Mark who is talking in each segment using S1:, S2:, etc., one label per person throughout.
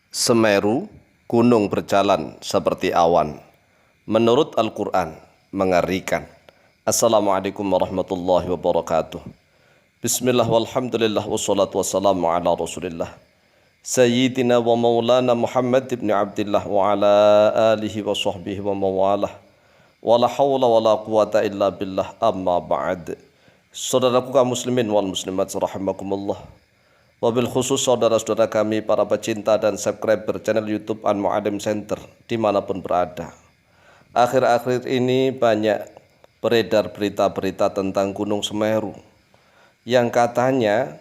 S1: Semeru, gunung berjalan seperti awan. Menurut Al-Quran, mengerikan. Assalamualaikum warahmatullahi wabarakatuh. Bismillah walhamdulillah wassalatu wassalamu ala rasulillah Sayyidina wa maulana Muhammad ibn Abdillah wa ala alihi wa sahbihi wa mawalah. Wa la hawla wa la quwata illa billah, amma ba'd. Saudaraku kaum muslimin wal muslimat rahimakumullah. Wabil khusus saudara-saudara kami para pecinta dan subscriber channel YouTube Al-Mu'allim Center dimanapun berada. Akhir-akhir ini banyak beredar berita-berita tentang Gunung Semeru, yang katanya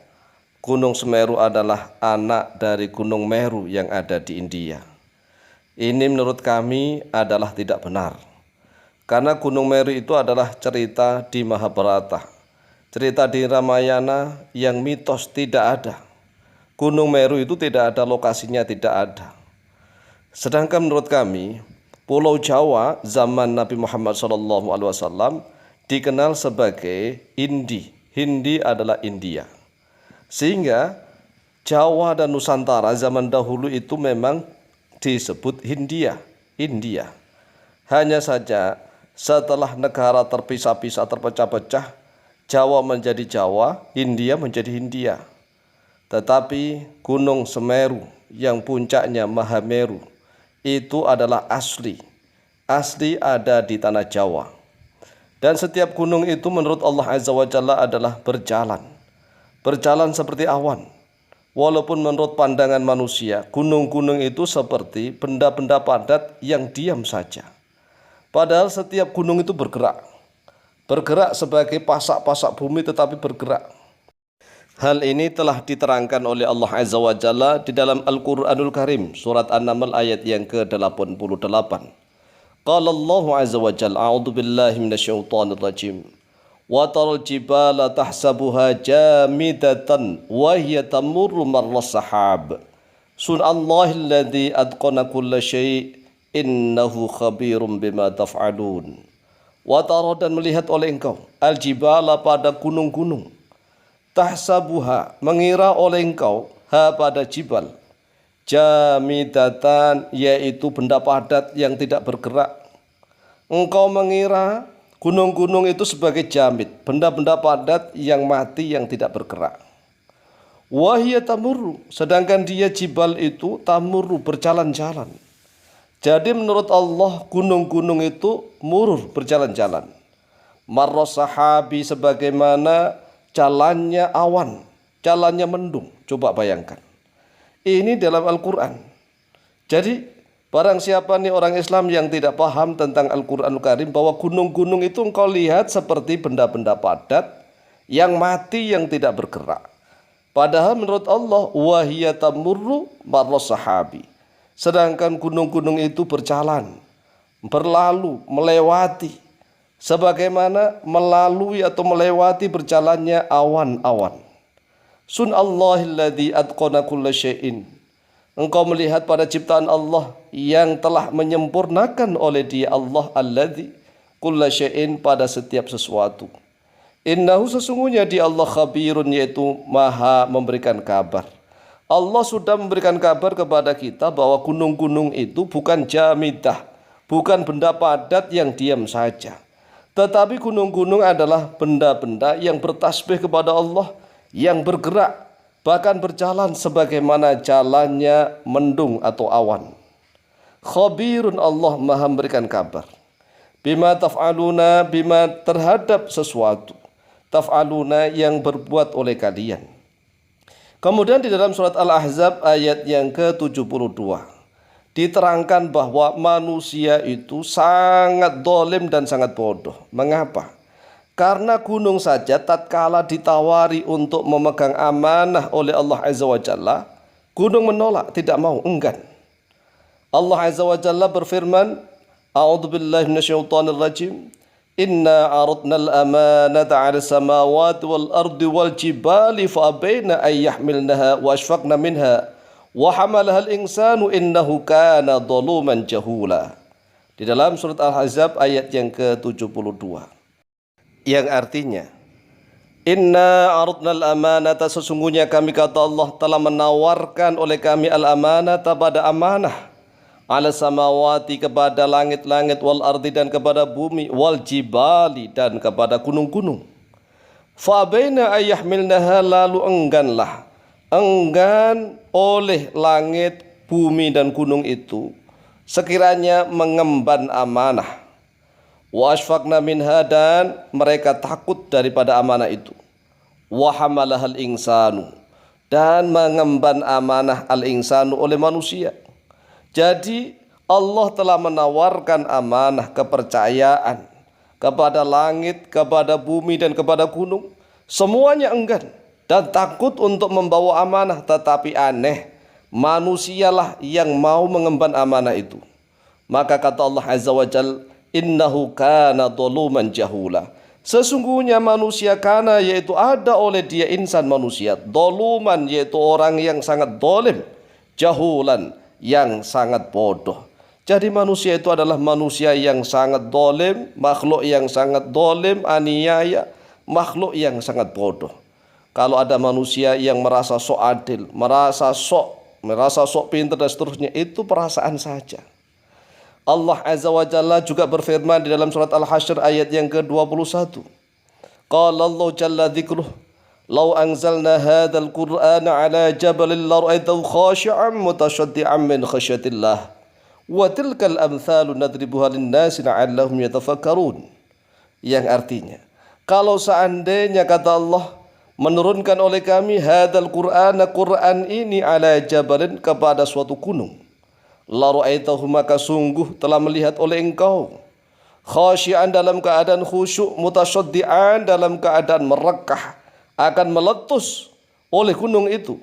S1: Gunung Semeru adalah anak dari Gunung Meru yang ada di India. Ini menurut kami adalah tidak benar, karena Gunung Meru itu adalah cerita di Mahabharata, cerita di Ramayana yang mitos tidak ada. Gunung Meru itu tidak ada lokasinya, tidak ada. Sedangkan menurut kami, Pulau Jawa zaman Nabi Muhammad SAW dikenal sebagai Hindi. Hindi adalah India. Sehingga Jawa dan Nusantara zaman dahulu itu memang disebut Hindia, India. Hanya saja setelah negara terpisah-pisah, terpecah-pecah, Jawa menjadi Jawa, India menjadi Hindia. Tetapi Gunung Semeru yang puncaknya Mahameru itu adalah asli ada di tanah Jawa. Dan setiap gunung itu menurut Allah Azza wa Jalla adalah berjalan seperti awan. Walaupun menurut pandangan manusia, gunung-gunung itu seperti benda-benda padat yang diam saja. Padahal setiap gunung itu bergerak sebagai pasak-pasak bumi, tetapi bergerak. Hal ini telah diterangkan oleh Allah Azza wa Jalla di dalam Al-Quranul Karim, surat An-Naml ayat yang ke-88. Qala Allah Azza wa Jalla, a'udzu billahi minasyaitonir rajim. Wa taral jibala tahsabuha jamidatan wa hiya tamurru marras sahab. Subhanallahi alladzi atqana kulla syai' innahu khabirum bima taf'alun. Wa tara, dan melihat oleh engkau al-jibala pada gunung-gunung, tahsabuha mengira oleh engkau, ha pada jibal, jamidatan yaitu benda padat yang tidak bergerak. Engkau mengira gunung-gunung itu sebagai jamid, benda-benda padat yang mati yang tidak bergerak. Wahia tamurru, sedangkan dia jibal itu tamurru berjalan-jalan. Jadi menurut Allah gunung-gunung itu murur berjalan-jalan. Marras sahabi, sebagaimana jalannya awan, jalannya mendung. Coba bayangkan. Ini dalam Al-Quran. Jadi barang siapa nih orang Islam yang tidak paham tentang Al-Quranul Karim, bahwa gunung-gunung itu engkau lihat seperti benda-benda padat yang mati yang tidak bergerak. Padahal menurut Allah, wahiyya tamurru marras sahabi. Sedangkan gunung-gunung itu berjalan, berlalu, melewati, sebagaimana melalui atau melewati berjalannya awan-awan. Subhanallahilladzi atqana kulla syai'in. Engkau melihat pada ciptaan Allah yang telah menyempurnakan oleh Dia, Allah alladzi kulla syai'in, pada setiap sesuatu. Innahu, sesungguhnya Dia Allah khabirun, yaitu maha memberikan kabar. Allah sudah memberikan kabar kepada kita bahwa gunung-gunung itu bukan jamidah, bukan benda padat yang diam saja. Tetapi gunung-gunung adalah benda-benda yang bertasbih kepada Allah, yang bergerak, bahkan berjalan sebagaimana jalannya mendung atau awan. Khabirun, Allah maha memberikan kabar. Bima taf'aluna, bima terhadap sesuatu. Taf'aluna yang berbuat oleh kalian. Kemudian di dalam surat Al-Ahzab ayat yang ke-72 diterangkan bahwa manusia itu sangat dolim dan sangat bodoh. Mengapa? Karena gunung saja tatkala ditawari untuk memegang amanah oleh Allah Azza wa Jalla, gunung menolak, tidak mau, enggan. Allah Azza wa Jalla berfirman, a'udzu billahi minasyaitonir rajim. Inna aradna al-amanata 'ala samawati wal ardi wal jibali fa abaina ay yahmilnaha wa ashfaqna minha wa hamalaha al-insanu innahu kana zaluman jahula. Di dalam surat Al-Ahzab ayat yang ke-72. Yang artinya, Inna aradnal amanata, sesungguhnya kami kata Allah telah menawarkan oleh kami al-amanata pada amanah, ala samawati kepada langit-langit, wal ardi dan kepada bumi, wal jibali dan kepada gunung-gunung. Fa baina ayyahmilnaha, lalu enggan oleh langit, bumi dan gunung itu sekiranya mengemban amanah. Wa asfaqna minha, dan mereka takut daripada amanah itu. Wa hamalahal insanu, dan mengemban amanah al-insanu oleh manusia. Jadi Allah telah menawarkan amanah kepercayaan kepada langit, kepada bumi dan kepada gunung. Semuanya enggan dan takut untuk membawa amanah, tetapi aneh, manusialah yang mau mengemban amanah itu. Maka kata Allah Azza wa Jalla, innahu kana dhuluman jahula, sesungguhnya manusia kana, yaitu ada oleh dia insan manusia, dhuluman yaitu orang yang sangat dolim, jahulan yang sangat bodoh. Jadi manusia itu adalah manusia yang sangat dolim, makhluk yang sangat dolim, aniaya, makhluk yang sangat bodoh. Kalau ada manusia yang merasa sok adil, merasa sok pintar dan seterusnya, itu perasaan saja. Allah Azza wa Jalla juga berfirman di dalam surat Al-Hasyr ayat yang ke-21. Qala Allah Jalla dzikruh, "Lau anzalna hadzal Qur'ana 'ala jabalin la ra'aitahu khashi'an mutasaddian min khasyatillah. Wa tilkal amthalu nadribuha lin-nasi la'allahum yatafakkarun." Yang artinya, kalau seandainya kata Allah menurunkan oleh kami hadzal Qur'ana, Quran ini, 'ala jabalin kepada suatu gunung, la ra'aitahu maka sungguh telah melihat oleh engkau, khasyian dalam keadaan khusyuk, mutasaddian dalam keadaan merekah, akan meletus oleh gunung itu,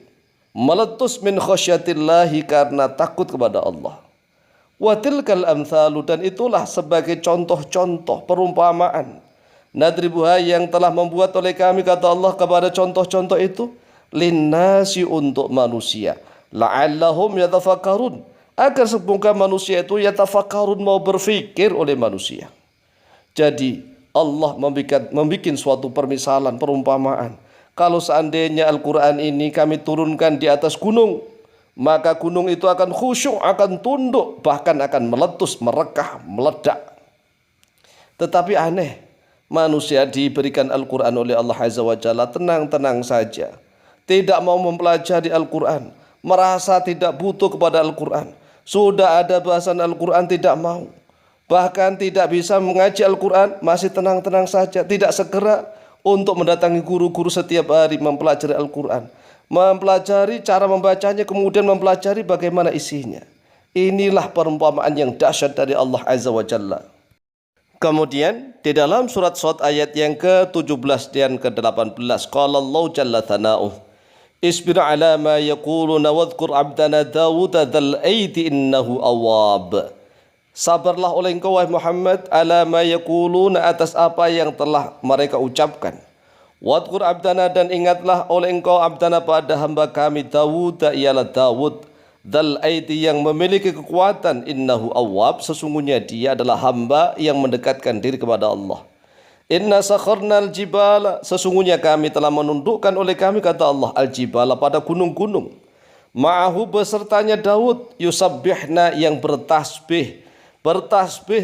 S1: meletus min khasyatillahi karena takut kepada Allah. Wa tilkal amthalu, dan itulah sebagai contoh-contoh perumpamaan, nadribuha yang telah membuat oleh kami kata Allah kepada contoh-contoh itu, linnasi untuk manusia, la'allahum yatafakkarun, agar semoga manusia itu yatafakkarun, mau berfikir oleh manusia. Jadi Allah membuat suatu permisalan, perumpamaan. Kalau seandainya Al-Quran ini kami turunkan di atas gunung, maka gunung itu akan khusyuk, akan tunduk, bahkan akan meletus, merekah, meledak. Tetapi aneh, manusia diberikan Al-Quran oleh Allah Azza wa Jalla tenang-tenang saja, tidak mau mempelajari Al-Quran, merasa tidak butuh kepada Al-Quran. Sudah ada bahasan Al-Quran tidak mau, bahkan tidak bisa mengaji Al-Quran, masih tenang-tenang saja, tidak segera untuk mendatangi guru-guru setiap hari mempelajari Al-Quran, mempelajari cara membacanya, kemudian mempelajari bagaimana isinya. Inilah perumpamaan yang dahsyat dari Allah Azza wa Jalla. Kemudian di dalam surat Shad ayat yang ke-17 dan ke-18, qala Allah Jalla thana'uh, isbir ala ma yaquluna wadhkur abdana Dawud dzal aidi innahu awwab. Sabarlah oleh engkau wahai Muhammad, ala ma yaquluna, atas apa yang telah mereka ucapkan. Wadhkur abdana, dan ingatlah oleh engkau abdana pada hamba kami Dawud, ialah Dawud, dzal aidi yang memiliki kekuatan, innahu awwab, sesungguhnya dia adalah hamba yang mendekatkan diri kepada Allah. Inna sakharnal jibala, sesungguhnya kami telah menundukkan oleh kami kata Allah al-jibala pada gunung-gunung, ma'ahu besertanya Daud, yusabbihna yang bertasbih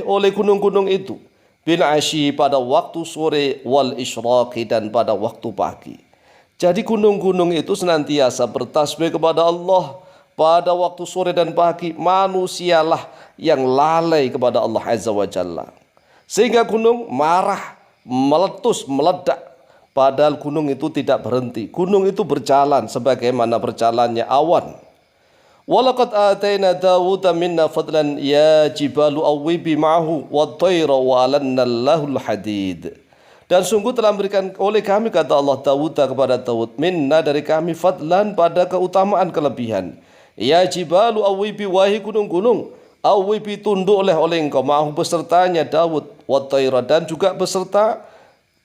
S1: oleh gunung-gunung itu, bil asyi pada waktu sore, wal isyraqi dan pada waktu pagi. Jadi gunung-gunung itu senantiasa bertasbih kepada Allah pada waktu sore dan pagi. Manusialah yang lalai kepada Allah Azza wa Jalla, sehingga gunung marah, meletus, meledak. Padahal gunung itu tidak berhenti. Gunung itu berjalan sebagaimana berjalannya awan. Walaqad atayna Dawuda minna fadlan ya jibalu awwibi ma'ahu wat-tayra wa alanna lahul hadid. Dan sungguh telah memberikan oleh kami kata Allah Dawuda kepada Dawud, minna dari kami, fadlan pada keutamaan, kelebihan. Ya jibalu awwibi, wahai gunung-gunung, awwibi tunduk oleh engkau, ma'ahu besertanya Dawud, wat-tayra dan juga beserta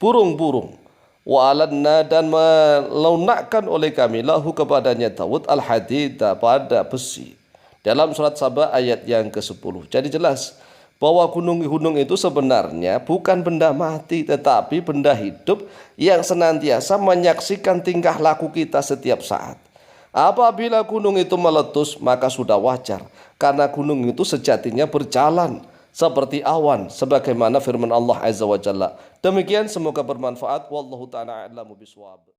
S1: burung-burung, wa alanna dan melunakkan oleh kami lahu kepadanya Dawud al-hadida pada besi. Dalam surat Saba ayat yang ke-10. Jadi jelas bahwa gunung-gunung itu sebenarnya bukan benda mati tetapi benda hidup yang senantiasa menyaksikan tingkah laku kita setiap saat. Apabila gunung itu meletus maka sudah wajar karena gunung itu sejatinya berjalan seperti awan sebagaimana firman Allah Azza wa Jalla. Demikian semoga bermanfaat. Wallahu ta'ala a'lamu bishawab.